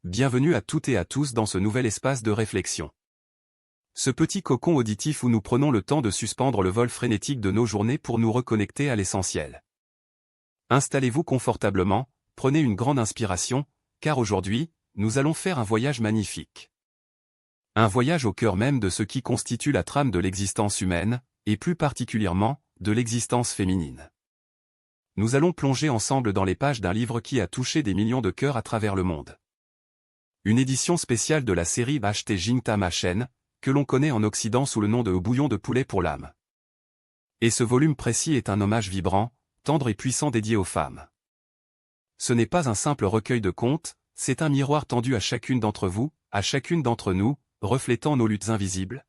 bienvenue à toutes et à tous dans ce nouvel espace de réflexion. Ce petit cocon auditif où nous prenons le temps de suspendre le vol frénétique de nos journées pour nous reconnecter à l'essentiel. Installez-vous confortablement, prenez une grande inspiration, car aujourd'hui, nous allons faire un voyage magnifique. Un voyage au cœur même de ce qui constitue la trame de l'existence humaine, et plus particulièrement, de l'existence féminine. Nous allons plonger ensemble dans les pages d'un livre qui a touché des millions de cœurs à travers le monde. Une édition spéciale de la série H.T. Jingta Machen, que l'on connaît en Occident sous le nom de Bouillon de poulet pour l'âme. Et ce volume précis est un hommage vibrant, tendre et puissant dédié aux femmes. Ce n'est pas un simple recueil de contes, c'est un miroir tendu à chacune d'entre vous, à chacune d'entre nous, reflétant nos luttes invisibles,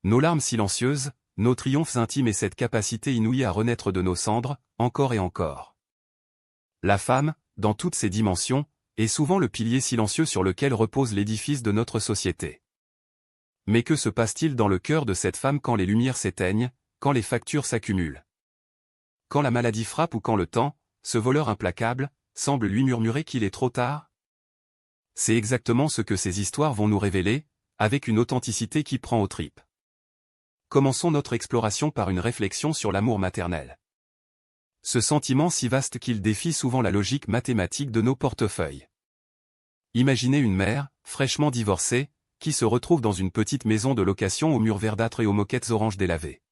nos larmes silencieuses, nos triomphes intimes et cette capacité inouïe à renaître de nos cendres, encore et encore. La femme, dans toutes ses dimensions, est souvent le pilier silencieux sur lequel repose l'édifice de notre société. Mais que se passe-t-il dans le cœur de cette femme quand les lumières s'éteignent, quand les factures s'accumulent? Quand la maladie frappe ou quand le temps, ce voleur implacable, semble lui murmurer qu'il est trop tard? C'est exactement ce que ces histoires vont nous révéler, avec une authenticité qui prend aux tripes. Commençons notre exploration par une réflexion sur l'amour maternel. Ce sentiment si vaste qu'il défie souvent la logique mathématique de nos portefeuilles. Imaginez une mère, fraîchement divorcée, qui se retrouve dans une petite maison de location aux murs verdâtres et aux moquettes oranges délavées.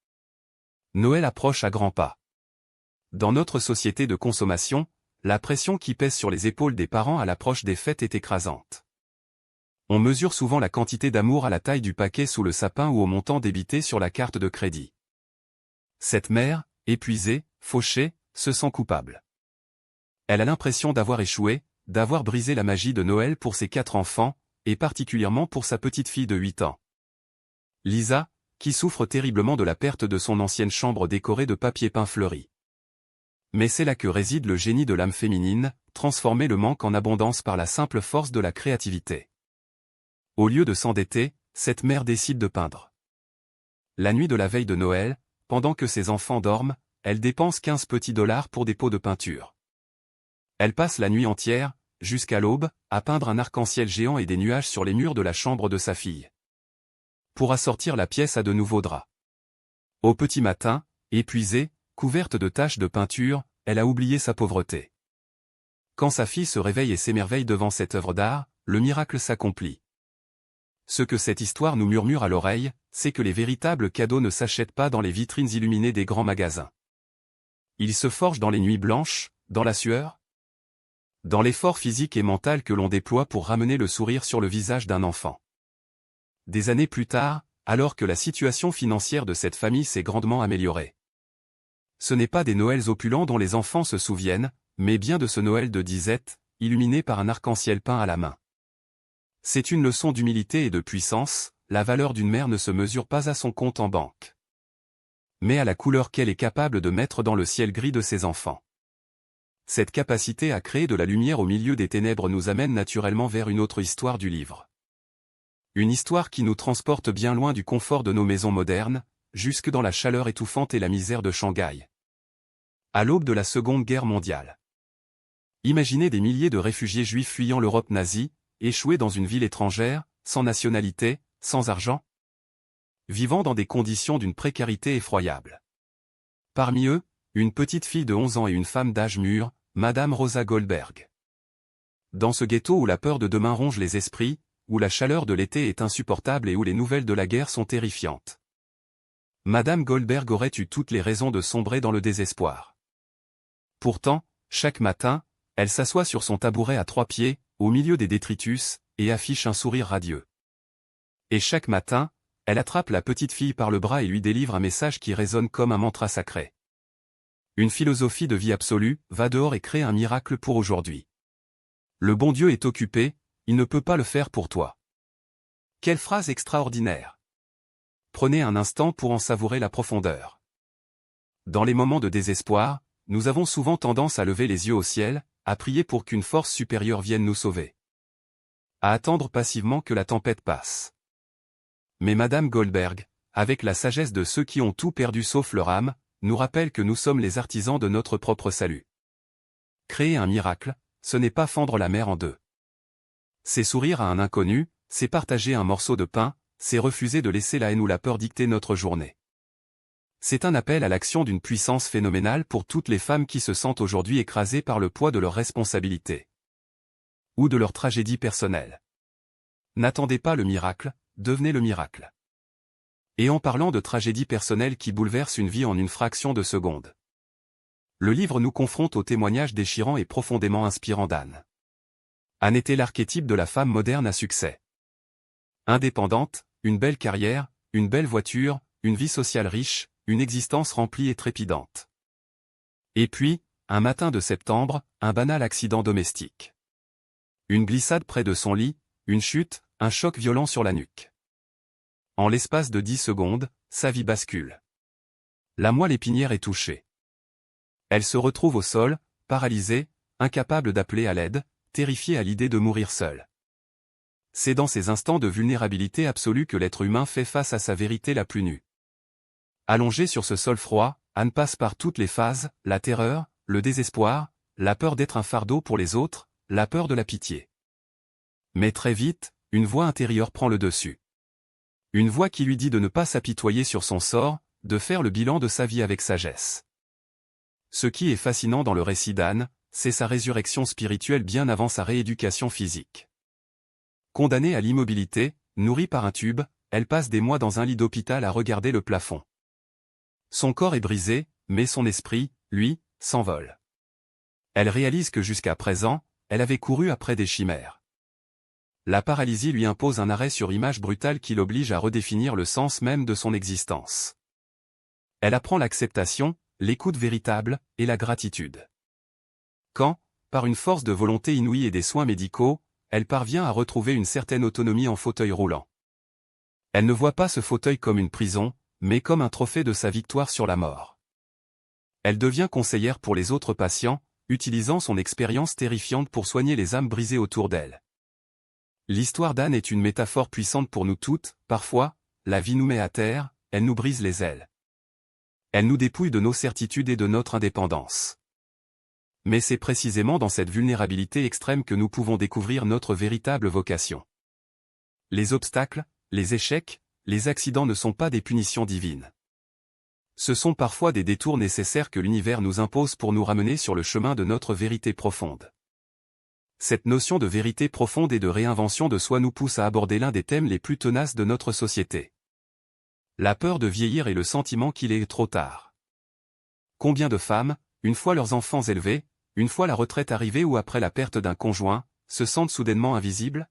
Noël approche à grands pas. Dans notre société de consommation, la pression qui pèse sur les épaules des parents à l'approche des fêtes est écrasante. On mesure souvent la quantité d'amour à la taille du paquet sous le sapin ou au montant débité sur la carte de crédit. Cette mère, épuisée, fauchée, se sent coupable. Elle a l'impression d'avoir échoué, d'avoir brisé la magie de Noël pour ses 4 enfants, et particulièrement pour sa petite fille de 8 ans. Lisa, qui souffre terriblement de la perte de son ancienne chambre décorée de papier peint fleuri. Mais c'est là que réside le génie de l'âme féminine, transformer le manque en abondance par la simple force de la créativité. Au lieu de s'endetter, cette mère décide de peindre. La nuit de la veille de Noël, pendant que ses enfants dorment, elle dépense 15 petits dollars pour des pots de peinture. Elle passe la nuit entière, jusqu'à l'aube, à peindre un arc-en-ciel géant et des nuages sur les murs de la chambre de sa fille. Pour assortir la pièce à de nouveaux draps. Au petit matin, épuisée, couverte de taches de peinture, elle a oublié sa pauvreté. Quand sa fille se réveille et s'émerveille devant cette œuvre d'art, le miracle s'accomplit. Ce que cette histoire nous murmure à l'oreille, c'est que les véritables cadeaux ne s'achètent pas dans les vitrines illuminées des grands magasins. Ils se forgent dans les nuits blanches, dans la sueur, dans l'effort physique et mental que l'on déploie pour ramener le sourire sur le visage d'un enfant. Des années plus tard, alors que la situation financière de cette famille s'est grandement améliorée. Ce n'est pas des Noëls opulents dont les enfants se souviennent, mais bien de ce Noël de disette, illuminé par un arc-en-ciel peint à la main. C'est une leçon d'humilité et de puissance, la valeur d'une mère ne se mesure pas à son compte en banque, mais à la couleur qu'elle est capable de mettre dans le ciel gris de ses enfants. Cette capacité à créer de la lumière au milieu des ténèbres nous amène naturellement vers une autre histoire du livre. Une histoire qui nous transporte bien loin du confort de nos maisons modernes, jusque dans la chaleur étouffante et la misère de Shanghai. À l'aube de la Seconde Guerre mondiale. Imaginez des milliers de réfugiés juifs fuyant l'Europe nazie, échoués dans une ville étrangère, sans nationalité, sans argent, vivant dans des conditions d'une précarité effroyable. Parmi eux, une petite fille de 11 ans et une femme d'âge mûr, Madame Rosa Goldberg. Dans ce ghetto où la peur de demain ronge les esprits, où la chaleur de l'été est insupportable et où les nouvelles de la guerre sont terrifiantes. Madame Goldberg aurait eu toutes les raisons de sombrer dans le désespoir. Pourtant, chaque matin, elle s'assoit sur son tabouret à 3 pieds, au milieu des détritus, et affiche un sourire radieux. Et chaque matin, elle attrape la petite fille par le bras et lui délivre un message qui résonne comme un mantra sacré. Une philosophie de vie absolue, va dehors et crée un miracle pour aujourd'hui. Le bon Dieu est occupé, il ne peut pas le faire pour toi. Quelle phrase extraordinaire! Prenez un instant pour en savourer la profondeur. Dans les moments de désespoir, nous avons souvent tendance à lever les yeux au ciel, à prier pour qu'une force supérieure vienne nous sauver. À attendre passivement que la tempête passe. Mais Madame Goldberg, avec la sagesse de ceux qui ont tout perdu sauf leur âme, nous rappelle que nous sommes les artisans de notre propre salut. Créer un miracle, ce n'est pas fendre la mer en deux. C'est sourire à un inconnu, c'est partager un morceau de pain, c'est refuser de laisser la haine ou la peur dicter notre journée. C'est un appel à l'action d'une puissance phénoménale pour toutes les femmes qui se sentent aujourd'hui écrasées par le poids de leurs responsabilités ou de leur tragédie personnelle. N'attendez pas le miracle, devenez le miracle. Et en parlant de tragédie personnelle qui bouleverse une vie en une fraction de seconde. Le livre nous confronte au témoignage déchirant et profondément inspirant d'Anne. Anne était l'archétype de la femme moderne à succès. Indépendante, une belle carrière, une belle voiture, une vie sociale riche, une existence remplie et trépidante. Et puis, un matin de septembre, un banal accident domestique. Une glissade près de son lit, une chute, un choc violent sur la nuque. En l'espace de 10 secondes, sa vie bascule. La moelle épinière est touchée. Elle se retrouve au sol, paralysée, incapable d'appeler à l'aide, terrifiée à l'idée de mourir seule. C'est dans ces instants de vulnérabilité absolue que l'être humain fait face à sa vérité la plus nue. Allongée sur ce sol froid, Anne passe par toutes les phases, la terreur, le désespoir, la peur d'être un fardeau pour les autres, la peur de la pitié. Mais très vite, une voix intérieure prend le dessus. Une voix qui lui dit de ne pas s'apitoyer sur son sort, de faire le bilan de sa vie avec sagesse. Ce qui est fascinant dans le récit d'Anne, c'est sa résurrection spirituelle bien avant sa rééducation physique. Condamnée à l'immobilité, nourrie par un tube, elle passe des mois dans un lit d'hôpital à regarder le plafond. Son corps est brisé, mais son esprit, lui, s'envole. Elle réalise que jusqu'à présent, elle avait couru après des chimères. La paralysie lui impose un arrêt sur image brutale qui l'oblige à redéfinir le sens même de son existence. Elle apprend l'acceptation, l'écoute véritable, et la gratitude. Quand, par une force de volonté inouïe et des soins médicaux, elle parvient à retrouver une certaine autonomie en fauteuil roulant. Elle ne voit pas ce fauteuil comme une prison, mais comme un trophée de sa victoire sur la mort. Elle devient conseillère pour les autres patients, utilisant son expérience terrifiante pour soigner les âmes brisées autour d'elle. L'histoire d'Anne est une métaphore puissante pour nous toutes, parfois, la vie nous met à terre, elle nous brise les ailes. Elle nous dépouille de nos certitudes et de notre indépendance. Mais c'est précisément dans cette vulnérabilité extrême que nous pouvons découvrir notre véritable vocation. Les obstacles, les échecs, les accidents ne sont pas des punitions divines. Ce sont parfois des détours nécessaires que l'univers nous impose pour nous ramener sur le chemin de notre vérité profonde. Cette notion de vérité profonde et de réinvention de soi nous pousse à aborder l'un des thèmes les plus tenaces de notre société. La peur de vieillir et le sentiment qu'il est trop tard. Combien de femmes, une fois leurs enfants élevés, une fois la retraite arrivée ou après la perte d'un conjoint, se sentent soudainement invisibles?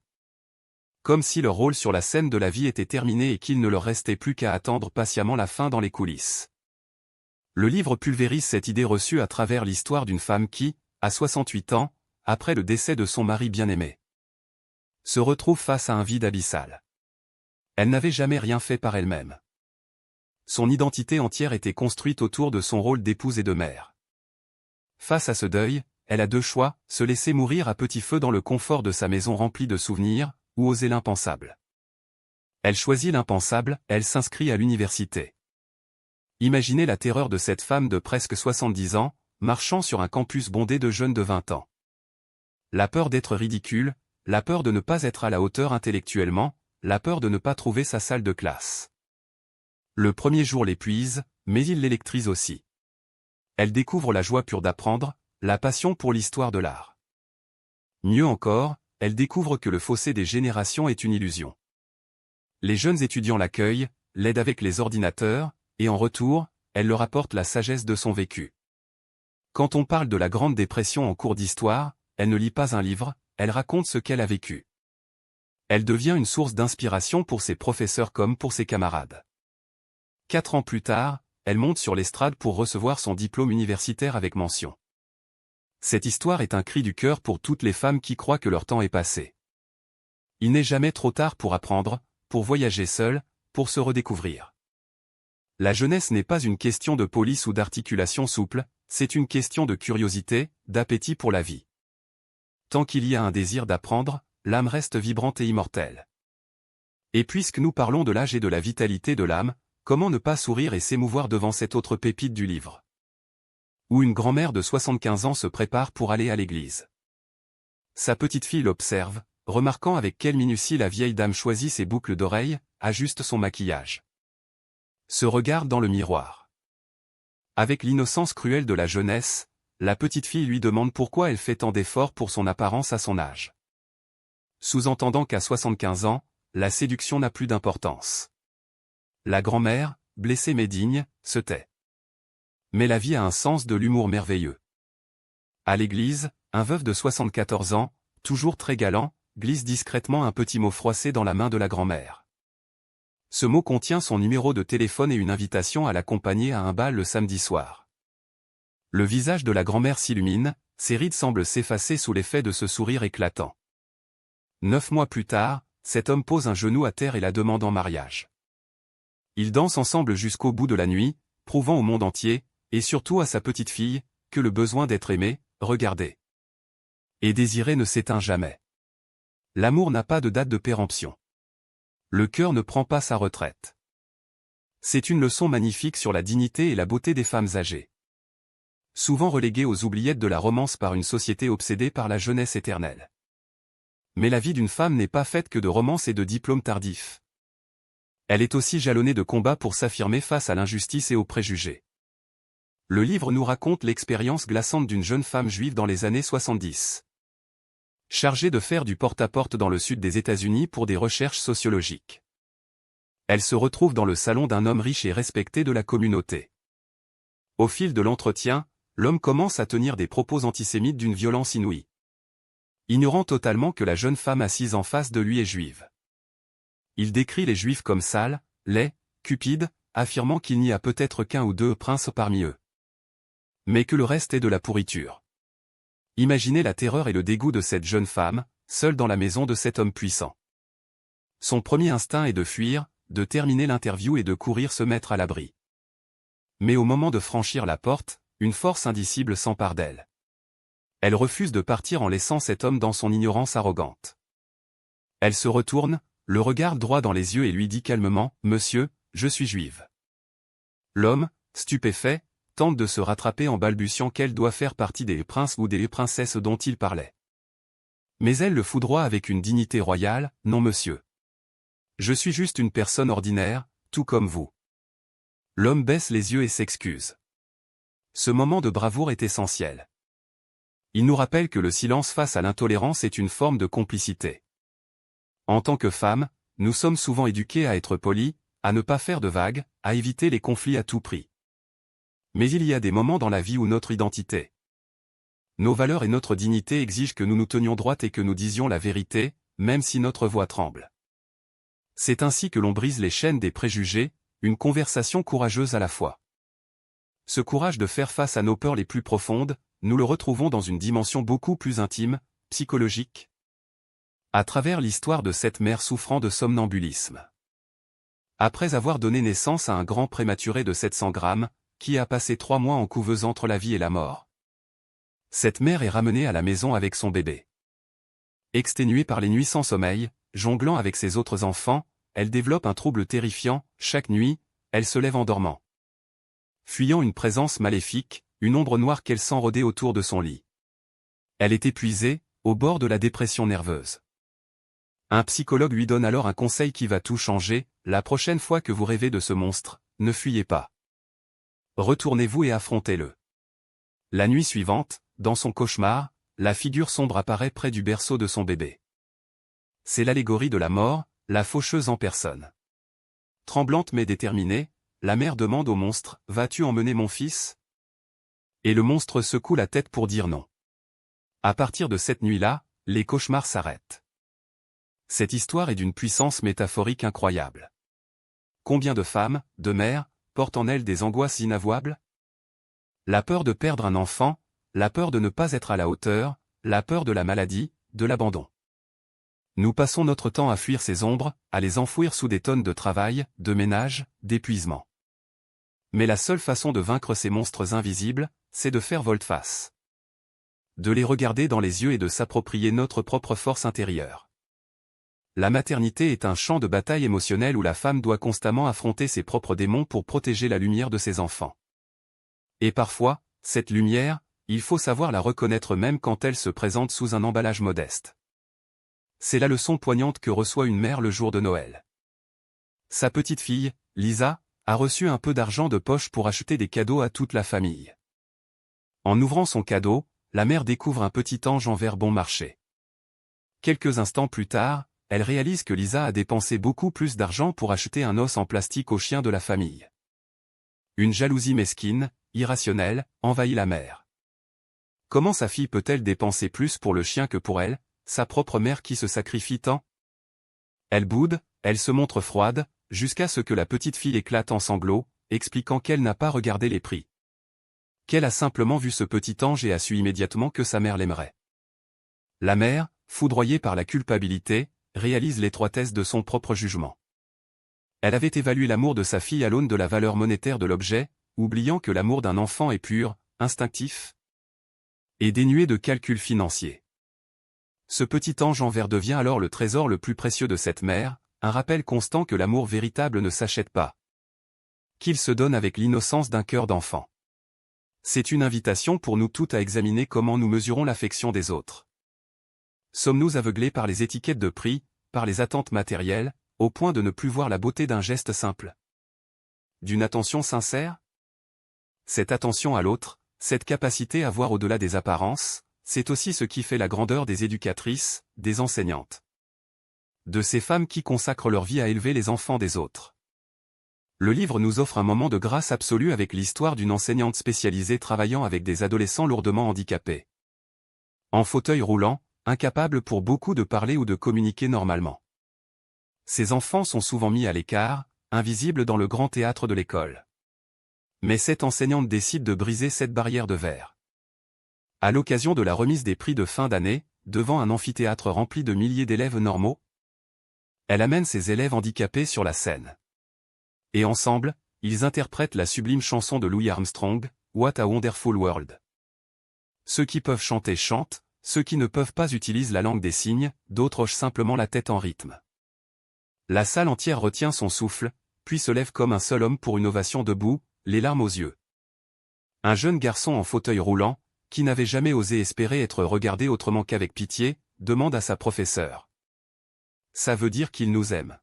Comme si leur rôle sur la scène de la vie était terminé et qu'il ne leur restait plus qu'à attendre patiemment la fin dans les coulisses. Le livre pulvérise cette idée reçue à travers l'histoire d'une femme qui, à 68 ans, après le décès de son mari bien-aimé, se retrouve face à un vide abyssal. Elle n'avait jamais rien fait par elle-même. Son identité entière était construite autour de son rôle d'épouse et de mère. Face à ce deuil, elle a deux choix, se laisser mourir à petit feu dans le confort de sa maison remplie de souvenirs, ou oser l'impensable. Elle choisit l'impensable, elle s'inscrit à l'université. Imaginez la terreur de cette femme de presque 70 ans, marchant sur un campus bondé de jeunes de 20 ans. La peur d'être ridicule, la peur de ne pas être à la hauteur intellectuellement, la peur de ne pas trouver sa salle de classe. Le premier jour l'épuise, mais il l'électrise aussi. Elle découvre la joie pure d'apprendre, la passion pour l'histoire de l'art. Mieux encore, elle découvre que le fossé des générations est une illusion. Les jeunes étudiants l'accueillent, l'aident avec les ordinateurs, et en retour, elle leur apporte la sagesse de son vécu. Quand on parle de la Grande Dépression en cours d'histoire, elle ne lit pas un livre, elle raconte ce qu'elle a vécu. Elle devient une source d'inspiration pour ses professeurs comme pour ses camarades. 4 ans plus tard, elle monte sur l'estrade pour recevoir son diplôme universitaire avec mention. Cette histoire est un cri du cœur pour toutes les femmes qui croient que leur temps est passé. Il n'est jamais trop tard pour apprendre, pour voyager seul, pour se redécouvrir. La jeunesse n'est pas une question de police ou d'articulation souple, c'est une question de curiosité, d'appétit pour la vie. Tant qu'il y a un désir d'apprendre, l'âme reste vibrante et immortelle. Et puisque nous parlons de l'âge et de la vitalité de l'âme, comment ne pas sourire et s'émouvoir devant cette autre pépite du livre? Où une grand-mère de 75 ans se prépare pour aller à l'église. Sa petite fille l'observe, remarquant avec quelle minutie la vieille dame choisit ses boucles d'oreilles, ajuste son maquillage. Se regarde dans le miroir. Avec l'innocence cruelle de la jeunesse, la petite fille lui demande pourquoi elle fait tant d'efforts pour son apparence à son âge. Sous-entendant qu'à 75 ans, la séduction n'a plus d'importance. La grand-mère, blessée mais digne, se tait. Mais la vie a un sens de l'humour merveilleux. À l'église, un veuf de 74 ans, toujours très galant, glisse discrètement un petit mot froissé dans la main de la grand-mère. Ce mot contient son numéro de téléphone et une invitation à l'accompagner à un bal le samedi soir. Le visage de la grand-mère s'illumine, ses rides semblent s'effacer sous l'effet de ce sourire éclatant. 9 mois plus tard, cet homme pose un genou à terre et la demande en mariage. Ils dansent ensemble jusqu'au bout de la nuit, prouvant au monde entier, et surtout à sa petite fille, que le besoin d'être aimé, regardé et désiré ne s'éteint jamais. L'amour n'a pas de date de péremption. Le cœur ne prend pas sa retraite. C'est une leçon magnifique sur la dignité et la beauté des femmes âgées. Souvent reléguées aux oubliettes de la romance par une société obsédée par la jeunesse éternelle. Mais la vie d'une femme n'est pas faite que de romances et de diplômes tardifs. Elle est aussi jalonnée de combats pour s'affirmer face à l'injustice et aux préjugés. Le livre nous raconte l'expérience glaçante d'une jeune femme juive dans les années 70. Chargée de faire du porte-à-porte dans le sud des États-Unis pour des recherches sociologiques. Elle se retrouve dans le salon d'un homme riche et respecté de la communauté. Au fil de l'entretien, l'homme commence à tenir des propos antisémites d'une violence inouïe. Ignorant totalement que la jeune femme assise en face de lui est juive. Il décrit les juifs comme sales, laids, cupides, affirmant qu'il n'y a peut-être qu'un ou deux princes parmi eux. Mais que le reste est de la pourriture. Imaginez la terreur et le dégoût de cette jeune femme, seule dans la maison de cet homme puissant. Son premier instinct est de fuir, de terminer l'interview et de courir se mettre à l'abri. Mais au moment de franchir la porte, une force indicible s'empare d'elle. Elle refuse de partir en laissant cet homme dans son ignorance arrogante. Elle se retourne, le regarde droit dans les yeux et lui dit calmement « Monsieur, je suis juive ». L'homme, stupéfait, tente de se rattraper en balbutiant qu'elle doit faire partie des princes ou des princesses dont il parlait. Mais elle le foudroie avec une dignité royale, « Non monsieur. Je suis juste une personne ordinaire, tout comme vous. » L'homme baisse les yeux et s'excuse. Ce moment de bravoure est essentiel. Il nous rappelle que le silence face à l'intolérance est une forme de complicité. En tant que femme, nous sommes souvent éduqués à être polis, à ne pas faire de vagues, à éviter les conflits à tout prix. Mais il y a des moments dans la vie où notre identité, nos valeurs et notre dignité exigent que nous nous tenions droite et que nous disions la vérité, même si notre voix tremble. C'est ainsi que l'on brise les chaînes des préjugés, une conversation courageuse à la fois. Ce courage de faire face à nos peurs les plus profondes, nous le retrouvons dans une dimension beaucoup plus intime, psychologique. À travers l'histoire de cette mère souffrant de somnambulisme. Après avoir donné naissance à un grand prématuré de 700 grammes, qui a passé 3 mois en couveuse entre la vie et la mort. Cette mère est ramenée à la maison avec son bébé. Exténuée par les nuits sans sommeil, jonglant avec ses autres enfants, elle développe un trouble terrifiant, chaque nuit, elle se lève en dormant. Fuyant une présence maléfique, une ombre noire qu'elle sent rôder autour de son lit. Elle est épuisée, au bord de la dépression nerveuse. Un psychologue lui donne alors un conseil qui va tout changer, la prochaine fois que vous rêvez de ce monstre, ne fuyez pas. Retournez-vous et affrontez-le. La nuit suivante, dans son cauchemar, la figure sombre apparaît près du berceau de son bébé. C'est l'allégorie de la mort, la faucheuse en personne. Tremblante mais déterminée, la mère demande au monstre « Vas-tu emmener mon fils ?» Et le monstre secoue la tête pour dire non. À partir de cette nuit-là, les cauchemars s'arrêtent. Cette histoire est d'une puissance métaphorique incroyable. Combien de femmes, de mères, portent en elles des angoisses inavouables? La peur de perdre un enfant, la peur de ne pas être à la hauteur, la peur de la maladie, de l'abandon. Nous passons notre temps à fuir ces ombres, à les enfouir sous des tonnes de travail, de ménage, d'épuisement. Mais la seule façon de vaincre ces monstres invisibles, c'est de faire volte-face. De les regarder dans les yeux et de s'approprier notre propre force intérieure. La maternité est un champ de bataille émotionnel où la femme doit constamment affronter ses propres démons pour protéger la lumière de ses enfants. Et parfois, cette lumière, il faut savoir la reconnaître même quand elle se présente sous un emballage modeste. C'est la leçon poignante que reçoit une mère le jour de Noël. Sa petite fille, Lisa, a reçu un peu d'argent de poche pour acheter des cadeaux à toute la famille. En ouvrant son cadeau, la mère découvre un petit ange en verre bon marché. Quelques instants plus tard, elle réalise que Lisa a dépensé beaucoup plus d'argent pour acheter un os en plastique au chien de la famille. Une jalousie mesquine, irrationnelle, envahit la mère. Comment sa fille peut-elle dépenser plus pour le chien que pour elle, sa propre mère qui se sacrifie tant? Elle boude, elle se montre froide, jusqu'à ce que la petite fille éclate en sanglots, expliquant qu'elle n'a pas regardé les prix. Qu'elle a simplement vu ce petit ange et a su immédiatement que sa mère l'aimerait. La mère, foudroyée par la culpabilité, réalise l'étroitesse de son propre jugement. Elle avait évalué l'amour de sa fille à l'aune de la valeur monétaire de l'objet, oubliant que l'amour d'un enfant est pur, instinctif et dénué de calcul financier. Ce petit ange en verre devient alors le trésor le plus précieux de cette mère, un rappel constant que l'amour véritable ne s'achète pas. Qu'il se donne avec l'innocence d'un cœur d'enfant. C'est une invitation pour nous toutes à examiner comment nous mesurons l'affection des autres. Sommes-nous aveuglés par les étiquettes de prix, par les attentes matérielles, au point de ne plus voir la beauté d'un geste simple? D'une attention sincère? Cette attention à l'autre, cette capacité à voir au-delà des apparences, c'est aussi ce qui fait la grandeur des éducatrices, des enseignantes. De ces femmes qui consacrent leur vie à élever les enfants des autres. Le livre nous offre un moment de grâce absolue avec l'histoire d'une enseignante spécialisée travaillant avec des adolescents lourdement handicapés. En fauteuil roulant, incapables pour beaucoup de parler ou de communiquer normalement. Ces enfants sont souvent mis à l'écart, invisibles dans le grand théâtre de l'école. Mais cette enseignante décide de briser cette barrière de verre. À l'occasion de la remise des prix de fin d'année, devant un amphithéâtre rempli de milliers d'élèves normaux, elle amène ses élèves handicapés sur la scène. Et ensemble, ils interprètent la sublime chanson de Louis Armstrong, What a Wonderful World. Ceux qui peuvent chanter chantent, ceux qui ne peuvent pas utilisent la langue des signes, d'autres hochent simplement la tête en rythme. La salle entière retient son souffle, puis se lève comme un seul homme pour une ovation debout, les larmes aux yeux. Un jeune garçon en fauteuil roulant, qui n'avait jamais osé espérer être regardé autrement qu'avec pitié, demande à sa professeure. Ça veut dire qu'il nous aime.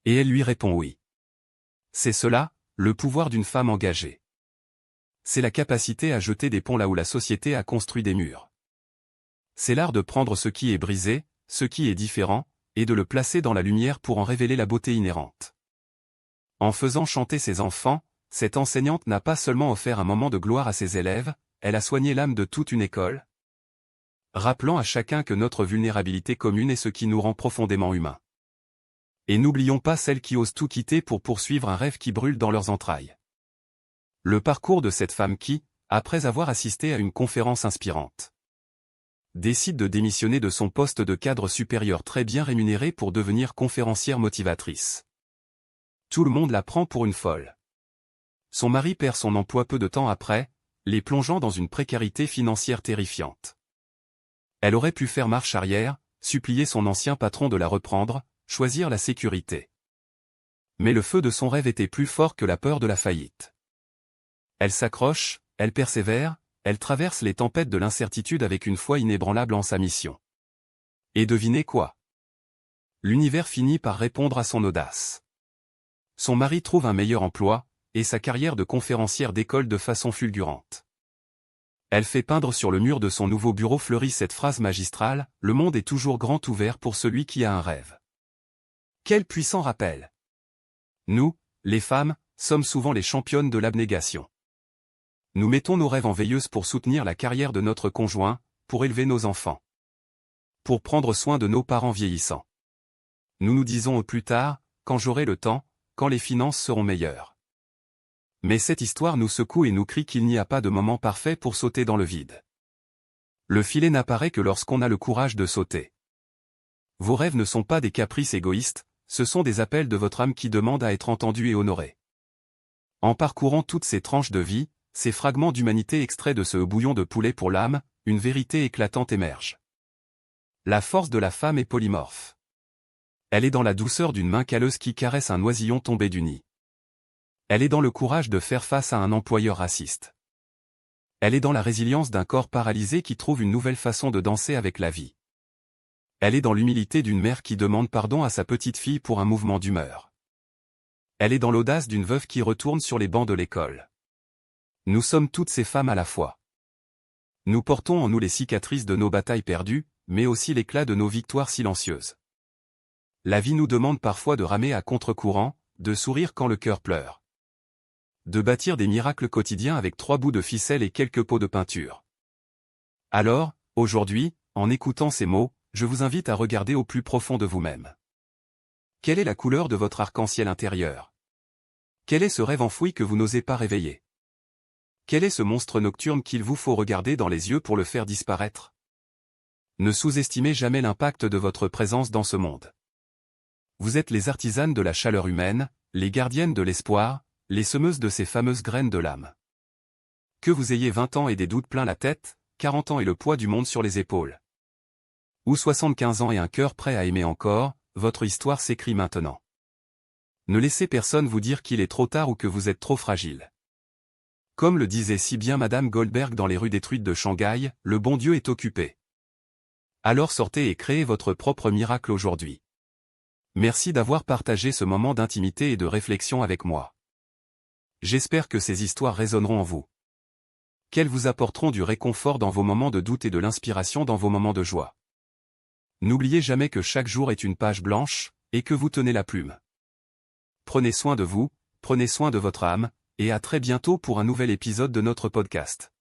Et elle lui répond oui. C'est cela, le pouvoir d'une femme engagée. C'est la capacité à jeter des ponts là où la société a construit des murs. C'est l'art de prendre ce qui est brisé, ce qui est différent, et de le placer dans la lumière pour en révéler la beauté inhérente. En faisant chanter ses enfants, cette enseignante n'a pas seulement offert un moment de gloire à ses élèves, elle a soigné l'âme de toute une école, rappelant à chacun que notre vulnérabilité commune est ce qui nous rend profondément humains. Et n'oublions pas celles qui osent tout quitter pour poursuivre un rêve qui brûle dans leurs entrailles. Le parcours de cette femme qui, après avoir assisté à une conférence inspirante, décide de démissionner de son poste de cadre supérieur très bien rémunéré pour devenir conférencière motivatrice. Tout le monde la prend pour une folle. Son mari perd son emploi peu de temps après, les plongeant dans une précarité financière terrifiante. Elle aurait pu faire marche arrière, supplier son ancien patron de la reprendre, choisir la sécurité. Mais le feu de son rêve était plus fort que la peur de la faillite. Elle s'accroche, elle persévère, elle traverse les tempêtes de l'incertitude avec une foi inébranlable en sa mission. Et devinez quoi? L'univers finit par répondre à son audace. Son mari trouve un meilleur emploi, et sa carrière de conférencière décolle de façon fulgurante. Elle fait peindre sur le mur de son nouveau bureau fleuri cette phrase magistrale, « Le monde est toujours grand ouvert pour celui qui a un rêve ». Quel puissant rappel! Nous, les femmes, sommes souvent les championnes de l'abnégation. Nous mettons nos rêves en veilleuse pour soutenir la carrière de notre conjoint, pour élever nos enfants. Pour prendre soin de nos parents vieillissants. Nous nous disons au plus tard, quand j'aurai le temps, quand les finances seront meilleures. Mais cette histoire nous secoue et nous crie qu'il n'y a pas de moment parfait pour sauter dans le vide. Le filet n'apparaît que lorsqu'on a le courage de sauter. Vos rêves ne sont pas des caprices égoïstes, ce sont des appels de votre âme qui demandent à être entendus et honorés. En parcourant toutes ces tranches de vie, ces fragments d'humanité extraits de ce bouillon de poulet pour l'âme, une vérité éclatante émerge. La force de la femme est polymorphe. Elle est dans la douceur d'une main calleuse qui caresse un oisillon tombé du nid. Elle est dans le courage de faire face à un employeur raciste. Elle est dans la résilience d'un corps paralysé qui trouve une nouvelle façon de danser avec la vie. Elle est dans l'humilité d'une mère qui demande pardon à sa petite fille pour un mouvement d'humeur. Elle est dans l'audace d'une veuve qui retourne sur les bancs de l'école. Nous sommes toutes ces femmes à la fois. Nous portons en nous les cicatrices de nos batailles perdues, mais aussi l'éclat de nos victoires silencieuses. La vie nous demande parfois de ramer à contre-courant, de sourire quand le cœur pleure. De bâtir des miracles quotidiens avec 3 bouts de ficelle et quelques pots de peinture. Alors, aujourd'hui, en écoutant ces mots, je vous invite à regarder au plus profond de vous-même. Quelle est la couleur de votre arc-en-ciel intérieur? Quel est ce rêve enfoui que vous n'osez pas réveiller? Quel est ce monstre nocturne qu'il vous faut regarder dans les yeux pour le faire disparaître? Ne sous-estimez jamais l'impact de votre présence dans ce monde. Vous êtes les artisanes de la chaleur humaine, les gardiennes de l'espoir, les semeuses de ces fameuses graines de l'âme. Que vous ayez 20 ans et des doutes plein la tête, 40 ans et le poids du monde sur les épaules. Ou 75 ans et un cœur prêt à aimer encore, votre histoire s'écrit maintenant. Ne laissez personne vous dire qu'il est trop tard ou que vous êtes trop fragile. Comme le disait si bien Madame Goldberg dans les rues détruites de Shanghai, le bon Dieu est occupé. Alors sortez et créez votre propre miracle aujourd'hui. Merci d'avoir partagé ce moment d'intimité et de réflexion avec moi. J'espère que ces histoires résonneront en vous. Qu'elles vous apporteront du réconfort dans vos moments de doute et de l'inspiration dans vos moments de joie. N'oubliez jamais que chaque jour est une page blanche, et que vous tenez la plume. Prenez soin de vous, prenez soin de votre âme, et à très bientôt pour un nouvel épisode de notre podcast.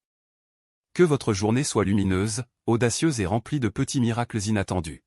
Que votre journée soit lumineuse, audacieuse et remplie de petits miracles inattendus.